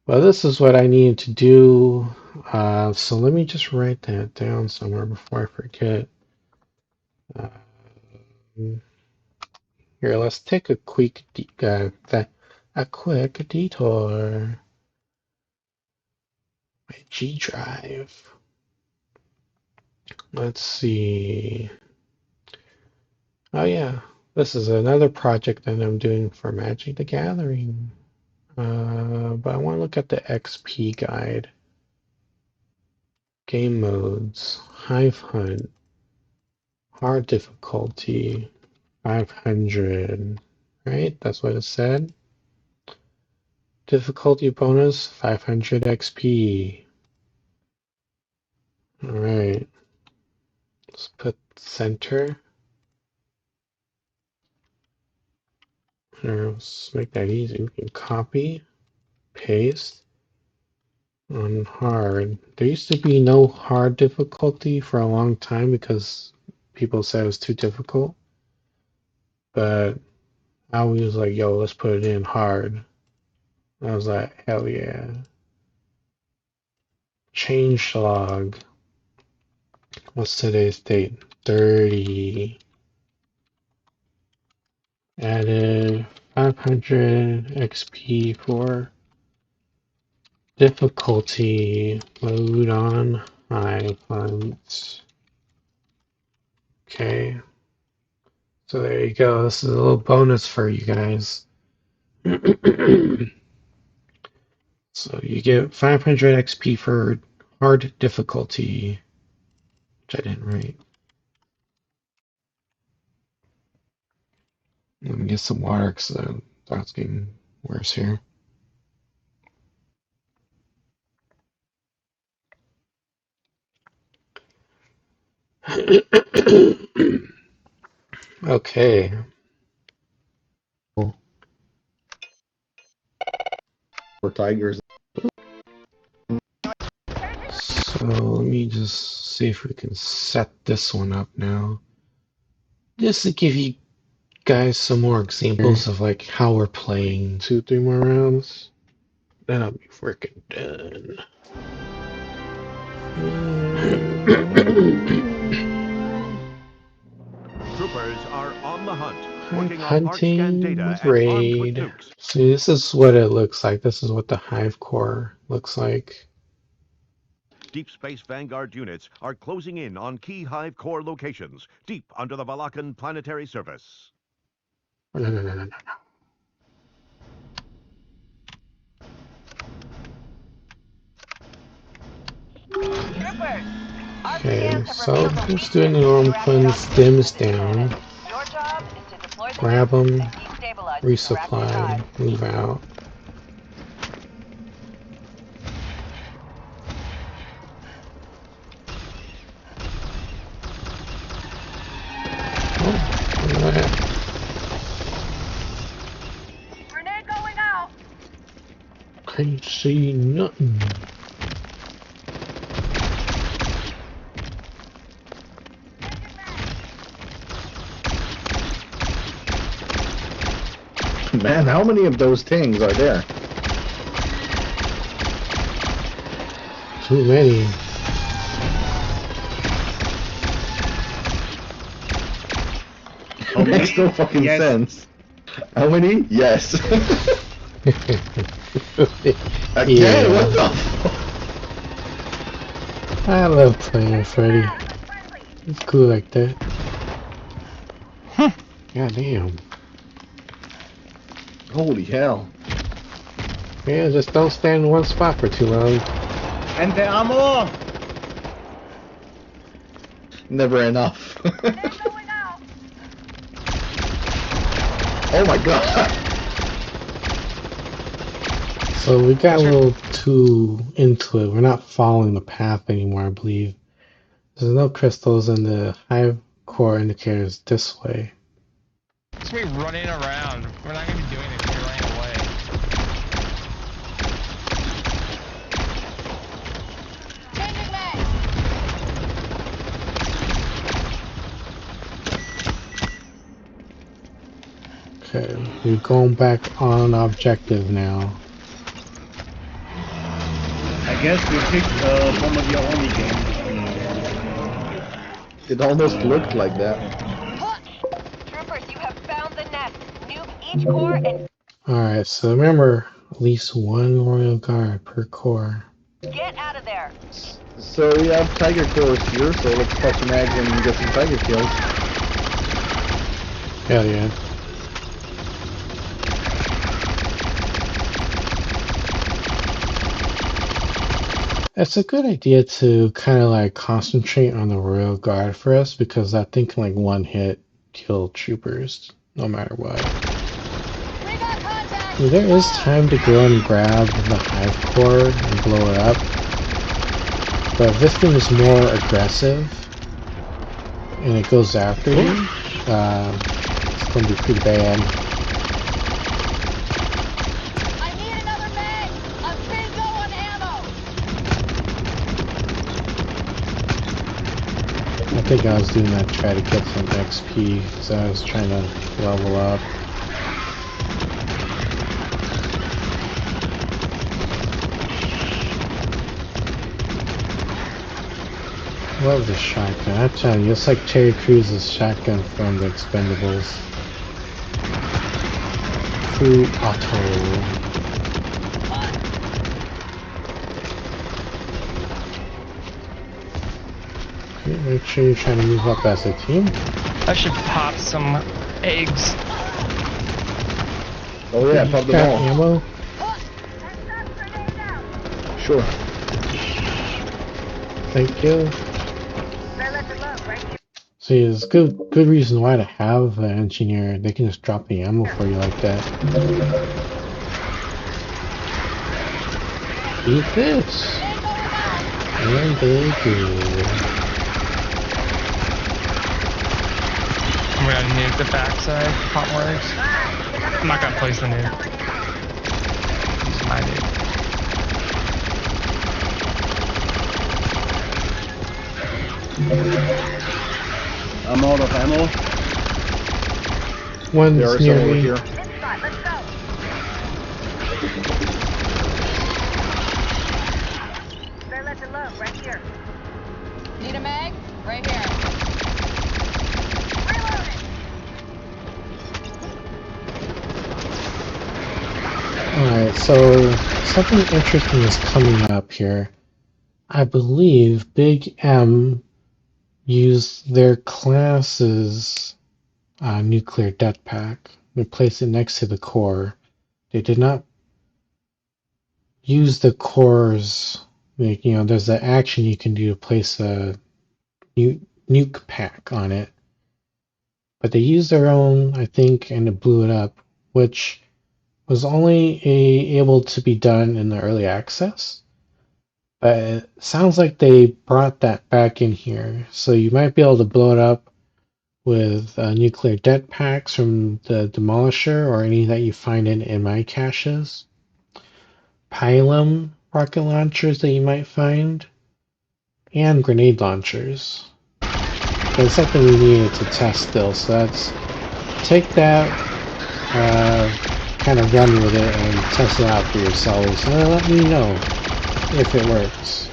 A: Well, this is what I needed to do. So let me just write that down somewhere before I forget. Here, let's take a quick detour. My G drive. Let's see. Oh yeah, this is another project that I'm doing for Magic the Gathering. But I want to look at the XP guide. Game modes, Hive Hunt, hard difficulty, 500, right? That's what it said. Difficulty bonus, 500 XP. Alright. Let's put center. Here, let's make that easy. We can copy, paste. On hard. There used to be no hard difficulty for a long time because people said it was too difficult. But I was like, yo, let's put it in hard. I was like, hell yeah. Change log. What's today's date? 30. Added 500 XP for difficulty mode on Hive Hunt. Okay. So there you go. This is a little bonus for you guys. So you get 500 XP for Hard difficulty, which I didn't write. Let me get some water because the dog's getting worse here. Okay.
E: For tigers.
A: So let me just see if we can set this one up now. Just to give you guys some more examples of like how we're playing 2-3 more rounds. Then I'll be freaking done.
B: Troopers are on the hunt, working off arc
A: Hunting
B: scan data
A: with
B: and armed with
A: raid.
B: nukes.
A: See, this is what it looks like. This is what the Hive core looks like.
B: Deep Space Vanguard units are closing in on key Hive core locations, deep under the Valakan planetary surface.
A: No.
D: Troopers, our
A: Okay,
D: scans have
A: so
D: revealed a
A: just doing
D: weakness
A: the normal
D: in
A: fun
D: Arachidon's
A: stims
D: defenses ahead.
A: down,
D: Your job is to deploy the
A: grab
D: nukes
A: them,
D: and destabilize these arachnid
A: resupply,
D: hives.
A: move out. Oh, look at that.
D: Grenade going out!
A: Can't see nothing.
E: Man, how many of those things are there?
A: Too many.
E: It makes no fucking
F: Yes.
E: sense. How many? Yes. Again,
A: Yeah.
E: what the fuck?
A: I love playing Freddy. It's cool like that. God damn.
E: Holy hell.
A: Yeah, just don't stand in one spot for too long.
F: And the ammo!
E: Never enough.
D: Grenade going out!
E: Oh my god.
A: So we got a little too into it. We're not following the path anymore, I believe. There's no crystals and the hive core indicators this way.
F: It's me running around. We're not gonna be doing it. We're running away.
D: Changing mag!
A: Okay, we're going back on objective now.
H: I guess we picked one of your only games.
E: It almost looked like that.
D: Troopers, you have found the nest. Nuke each core and
A: Alright, so remember, at least one royal guard per core.
D: get out of there.
E: So we have tiger cores here, so let's pop some eggs and get some tiger kills.
A: Hell yeah. It's a good idea to kind of like concentrate on the royal guard for us because that thing can like one hit kill troopers no matter what.
D: We got contact!
A: There is time to go and grab the hive core and blow it up, but if this thing is more aggressive and it goes after you, it's going to be pretty bad.
D: I need another mag! I'm bingo on ammo!
A: I think I was doing that to try to get some XP because I was trying to level up. Love this shotgun. I'm telling you, it's like Terry Crews' shotgun from the Expendables. True auto. Okay, make sure you're trying to move up as a team.
F: I should pop some eggs.
E: Oh yeah, pop them
A: Got
E: all.
A: ammo.
E: Sure.
A: Thank you. See, there's good reason why to have an engineer. They can just drop the ammo for you like that. Eat this! And they do.
F: I'm gonna nuke the backside, hot works. I'm not gonna place the nuke. It's my nuke.
E: I'm out of ammo.
A: One's
E: There are
A: near
E: some over
A: me.
E: here.
D: Need a mag? Right here.
A: Alright, so something interesting is coming up here. I believe Big M used their class's nuclear death pack. They placed it next to the core. They did not use the core's, like, you know, there's an action you can do to place a nuke pack on it. But they used their own, I think, and it blew it up, which was only able to be done in the early access. But it sounds like they brought that back in here. So you might be able to blow it up with nuclear dead packs from the Demolisher or any that you find in my caches. Pylum rocket launchers that you might find. And grenade launchers. But it's something we needed to test still, so that's take that, kind of run with it and test it out for yourselves, and let me know if it works.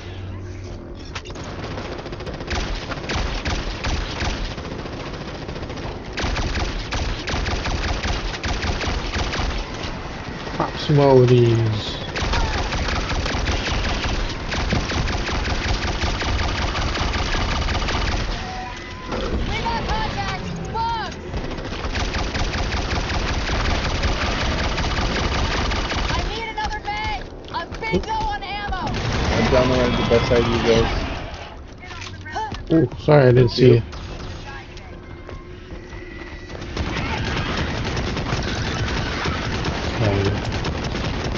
A: Pop some more of these.
D: We got contact! Bugs! I need another mag! I'm bingo on ammo!
E: I'm down there on the best side of you guys.
A: Oh, sorry, I didn't see you. Okay.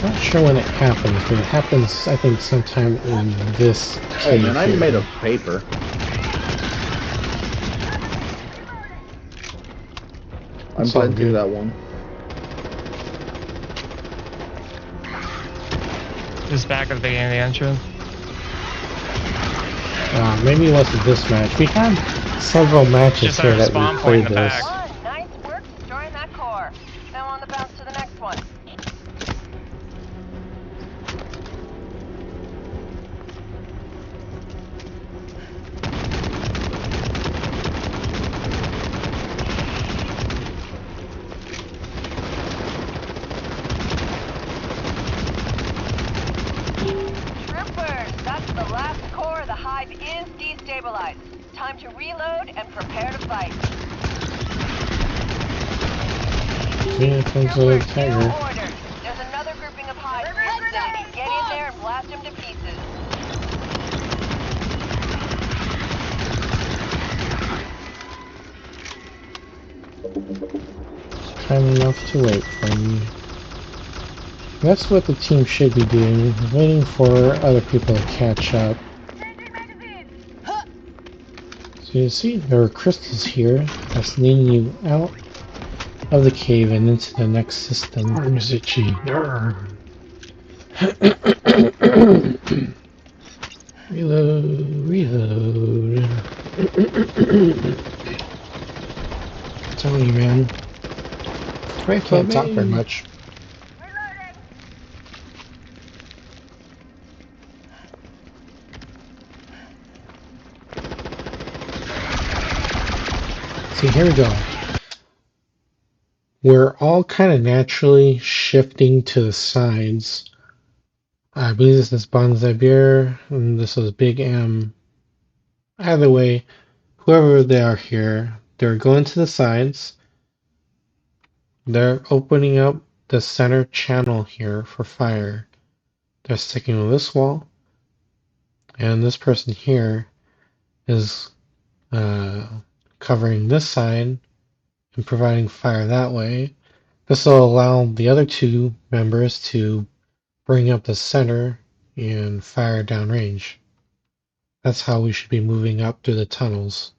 A: Not sure when it happens, but it happens, I think, sometime in this
E: Oh
A: cave
E: man, I
A: here.
E: made of paper. I'm
A: It's all
E: planting
A: good.
E: that one.
F: Just back at the beginning of the entrance.
A: Maybe it wasn't this match. We had several matches
F: Just
A: here
F: our
A: that we
F: spawn point
A: played
F: in the
A: this.
F: back.
D: One, nice work destroying that core. Now on the bounce to the next one. Troopers, that's the last core of the Hive is destabilized. Time to reload and prepare to fight.
A: Here comes a
D: Troopers, new
A: tiger.
D: orders. There's another grouping of Hive in the vicinity. Get in there and blast them to pieces.
A: Time enough to wait for me. That's what the team should be doing, waiting for other people to catch up. So you see, there are crystals here that's leading you out of the cave and into the next system. Arms itchy. Reload, reload. I'm telling you, man. I can't talk very much. See, here we go. We're all kind of naturally shifting to the sides. I believe this is Bonsai Beer, and this is Big M. Either way, whoever they are here, they're going to the sides. They're opening up the center channel here for fire. They're sticking with this wall. And this person here is covering this side and providing fire that way. This will allow the other two members to bring up the center and fire downrange. That's how we should be moving up through the tunnels.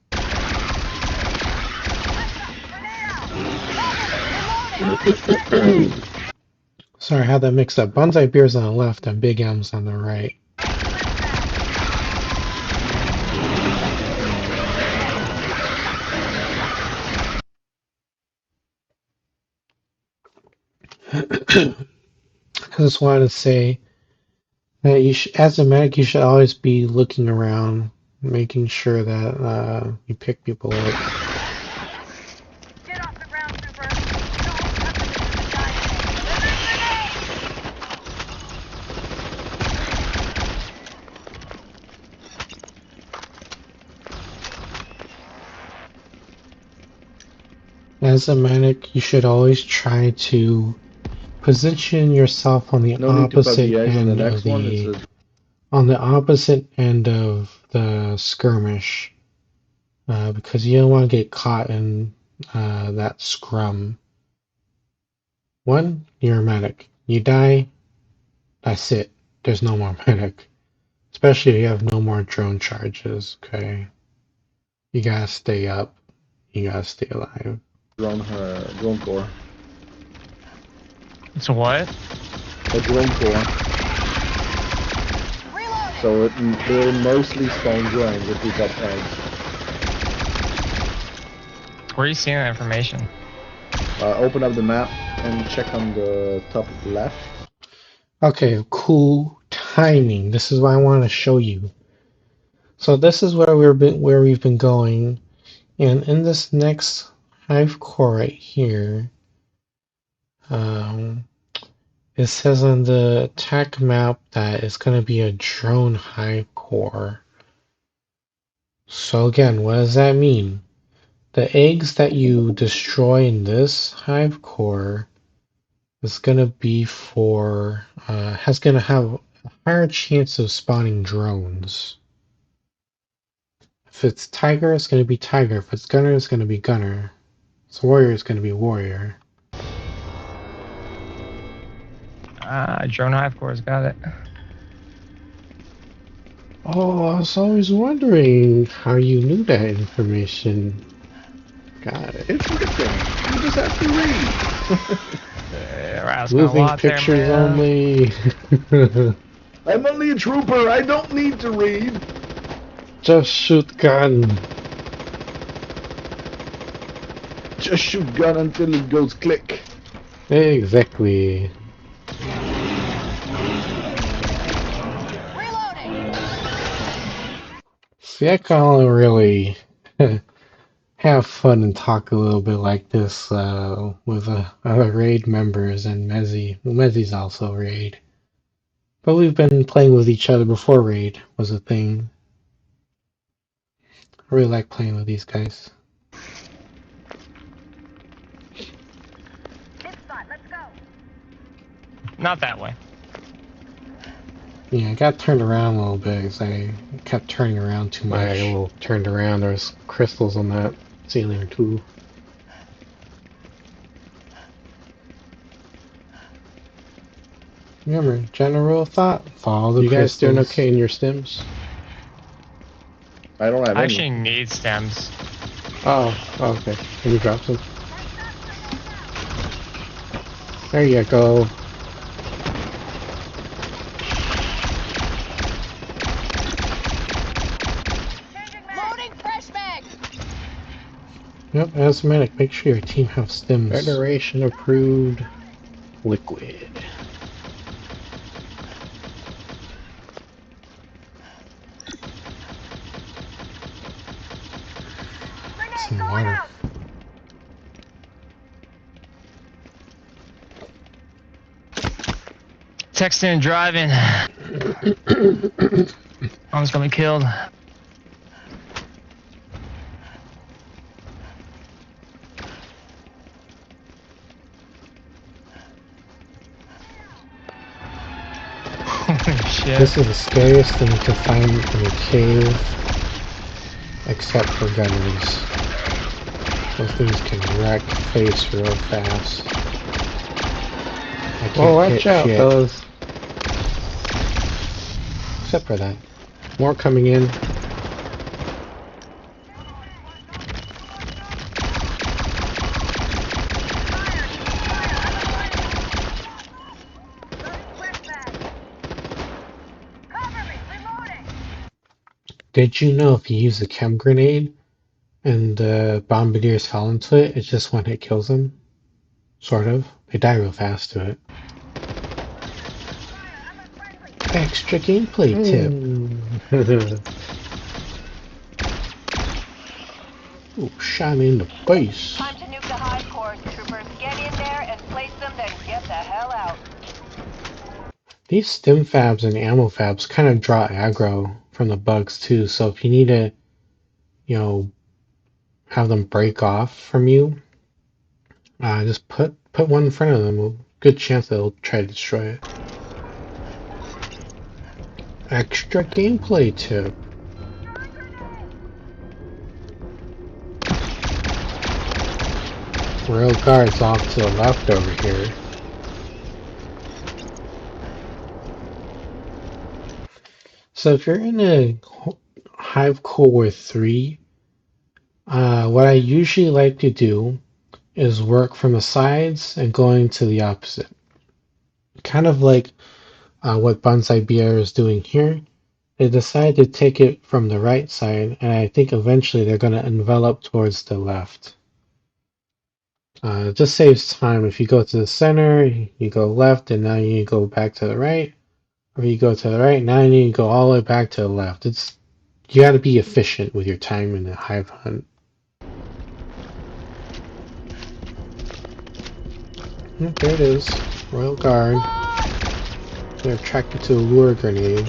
A: Sorry, I had that mixed up. Bonsai Beer's on the left and Big M's on the right. I just wanted to say that as a medic, you should always be looking around, making sure that you pick people up.
D: Get off the ground, Trooper. Don't let them into the dive.
A: As a medic, you should always try to position yourself on the
E: No need to put
A: opposite
E: the eggs on the
A: end of
E: next one. It's
A: the
E: a
A: on the opposite end of the skirmish, because you don't want to get caught in that scrum. One, you're a medic. You die, that's it. There's no more medic. Especially if you have no more drone charges, okay? You gotta stay up. You gotta stay alive.
E: drone core.
F: It's a what?
E: A drone core. So it will mostly spawn drones if we got eggs.
F: Where are you seeing that information?
E: Open up the map and check on the top left.
A: Okay, cool timing. This is what I want to show you. So this is where we've been going, and in this next hive core right here, it says on the attack map that it's going to be a drone hive core. So again, what does that mean? The eggs that you destroy in this hive core is going to be for has going to have a higher chance of spawning drones. If it's tiger, it's going to be tiger. If it's gunner, it's going to be gunner. If it's warrior, it's going to be warrior.
F: Drone Hive Core's got it.
A: Oh, I was always wondering how you knew that information. Got it.
E: It's written. You just have to read.
F: Asking a
A: Moving
F: lot there,
A: pictures
F: man.
A: only.
E: I'm only a trooper. I don't need to read.
A: Just shoot gun.
E: Just shoot gun until it goes click.
A: Exactly. See, I can only really have fun and talk a little bit like this with other raid members and Mezzy. Well, Mezzy's also raid. But we've been playing with each other before raid was a thing. I really like playing with these guys.
D: This spot, let's go.
F: Not that way.
A: Yeah, I got turned around a little bit because I kept turning around too much. I got a little turned around. There's crystals on that ceiling too. Remember, general thought, follow the crystals. You guys doing okay in your stims?
E: I don't have
F: I
E: any.
F: actually need stems.
A: Oh, okay. Can you drop some? There you go.
D: Loading fresh mag.
A: Yep, as medic, make sure your team have stims. Federation approved liquid. Some water.
F: Texting and driving. Almost got me killed. Holy shit.
A: This is the scariest thing you can find in a cave, except for gunners. Those things can wreck face real fast. I can't
C: Well, watch
A: hit
C: out,
A: shit.
C: fellas.
A: Except for that. More coming in. Did you know if you use a chem grenade and the bombardiers fall into it, it's just one hit kills them? Sort of. They die real fast to it. Extra gameplay tip. Ooh, shot me in the face.
D: Time to nuke the Hive cores, troopers. Get in there and place them, then get the hell out.
A: These stim fabs and ammo fabs kind of draw aggro from the bugs too, so if you need to, you know, have them break off from you, just put one in front of them. A good chance they'll try to destroy it. Extra gameplay tip. Royal Guard's off to the left over here. So if you're in a Hive Core 3, what I usually like to do is work from the sides and going to the opposite. Kind of like what Bonsai Beer is doing here. They decide to take it from the right side, and I think eventually they're going to envelop towards the left. It just saves time. If you go to the center, you go left, and now you go back to the right. Or you go to the right, now you need to go all the way back to the left. You got to be efficient with your time in the Hive Hunt. There it is. Royal Guard. They're attracted to a lure grenade.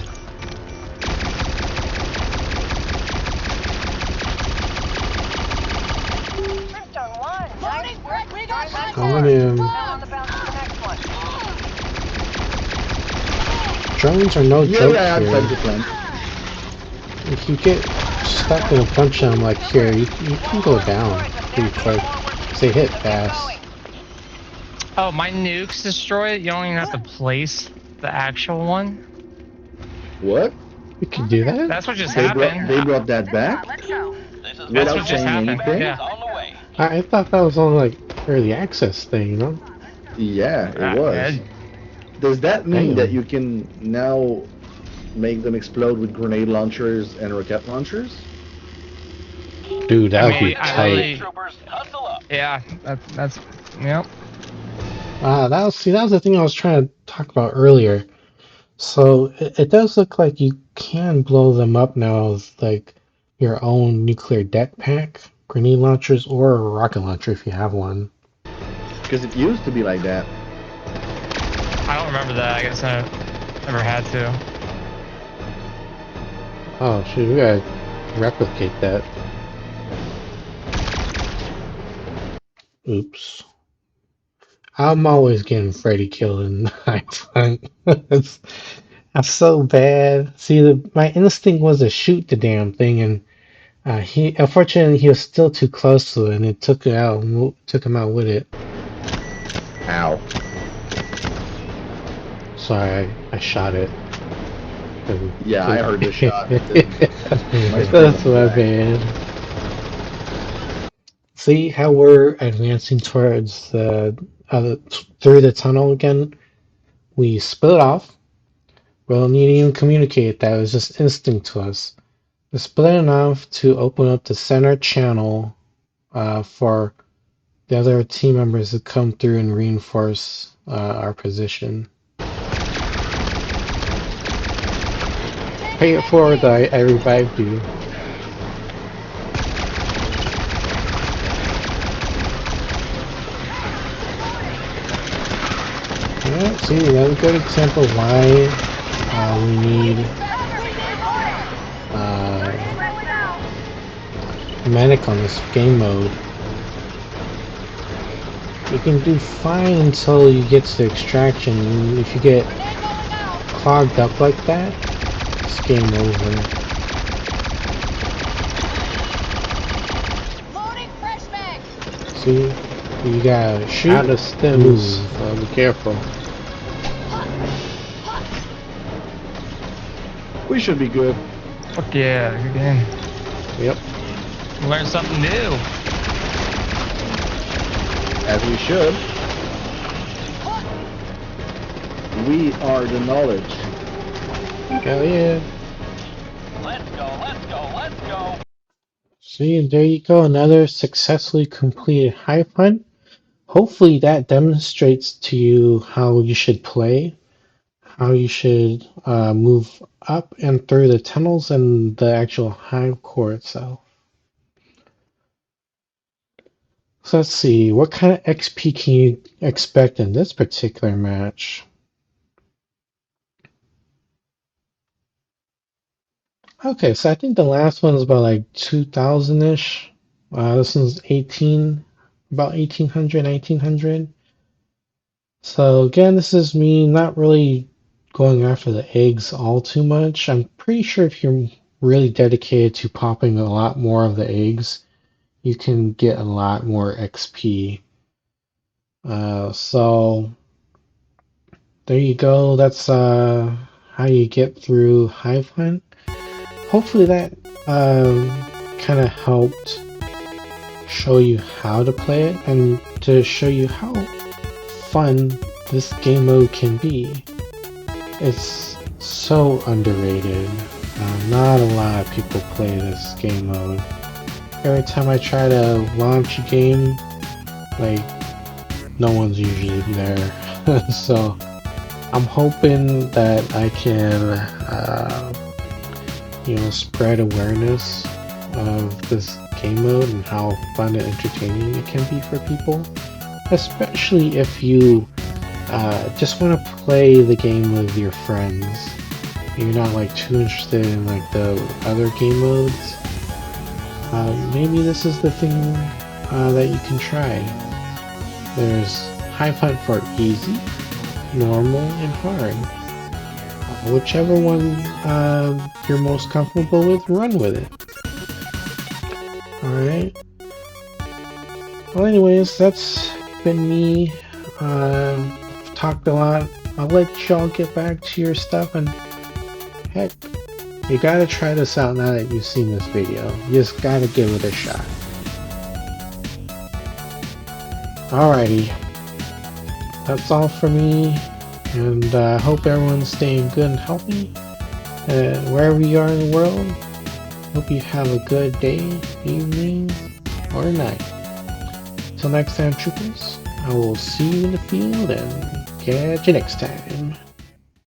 D: Brimstone 1, nice work.
A: Going in.
D: Now on the bounce to the next one.
A: Drones are no joke
E: Yeah,
A: here.
E: outside the plant.
A: If you get stuck in a bunch of them like here, you can go down pretty quick. They hit fast.
F: Oh, my nuke's destroyed? You don't even have to place the actual one?
E: What?
A: You can do that?
F: That's what just
E: They
F: happened.
E: brought that back?
G: This is
F: That's
E: Without
F: what just
E: saying
F: happened.
E: anything?
F: Yeah.
G: on the way.
A: I thought that was only like early access thing, you know?
E: Yeah, it was. Does that mean
A: Damn.
E: that you can now make them explode with grenade launchers and rocket launchers?
A: Dude, that would
F: I
A: be
F: mean, I
A: tight.
F: really-
G: Troopers, hustle up.
F: Yeah, that's yep.
A: That was the thing I was trying to talk about earlier. So it does look like you can blow them up now with like your own nuclear deck pack, grenade launchers, or a rocket launcher if you have one.
E: Because it used to be like that.
F: I don't remember that. I guess I never had to.
A: Oh shoot, we gotta replicate that. Oops. I'm always getting Freddy killed in Hive Hunt. That's so bad. See, my instinct was to shoot the damn thing, and unfortunately he was still too close to it, and it took him out with it.
E: Ow.
A: Sorry, I shot it.
E: Yeah, I heard the shot.
A: That's my bad. See how we're advancing towards through the tunnel again? We split off. We don't need to even communicate that. It was just instinct to us. We're splitting off to open up the center channel for the other team members to come through and reinforce our position. Pay it forward, I revived you. Yeah, see, that's a good example of why we need medic on this game mode. You can do fine until you get to the extraction, and if you get clogged up like that, it's game over.
D: Loading fresh mag.
A: See? You gotta shoot.
C: Out of stems,
A: Move.
C: so be careful.
E: We should be good.
F: Fuck yeah, good game.
C: Yep.
F: Learn something new.
E: As we should. We are the knowledge.
C: Hell yeah.
G: Let's go, let's go, let's go.
A: See, and there you go, another successfully completed Hive Hunt. Hopefully that demonstrates to you how you should play, how you should move up and through the tunnels and the actual Hive core itself. So let's see, what kind of XP can you expect in this particular match? Okay, so I think the last one was about like 2000-ish. This one's 18, about 1800, 1900. So again, this is me not really going after the eggs all too much. I'm pretty sure if you're really dedicated to popping a lot more of the eggs, you can get a lot more XP. So there you go. That's how you get through Hive Hunt. Hopefully that kind of helped show you how to play it and to show you how fun this game mode can be. It's so underrated. Not a lot of people play this game mode. Every time I try to launch a game, like, no one's usually there. So I'm hoping that I can spread awareness of this game mode and how fun and entertaining it can be for people, especially if you just want to play the game with your friends. You're not like too interested in like the other game modes. Maybe this is the thing that you can try. There's Hive Hunt for easy, normal, and hard. Whichever one you're most comfortable with, run with it. Alright. Well, anyways, that's been me. I've talked a lot. I'll let y'all get back to your stuff, and heck, you gotta try this out now that you've seen this video. You just gotta give it a shot. Alrighty. That's all for me. And I hope everyone's staying good and healthy. Wherever you are in the world, hope you have a good day, evening, or night. Till next time, troopers, I will see you in the field and catch you next time.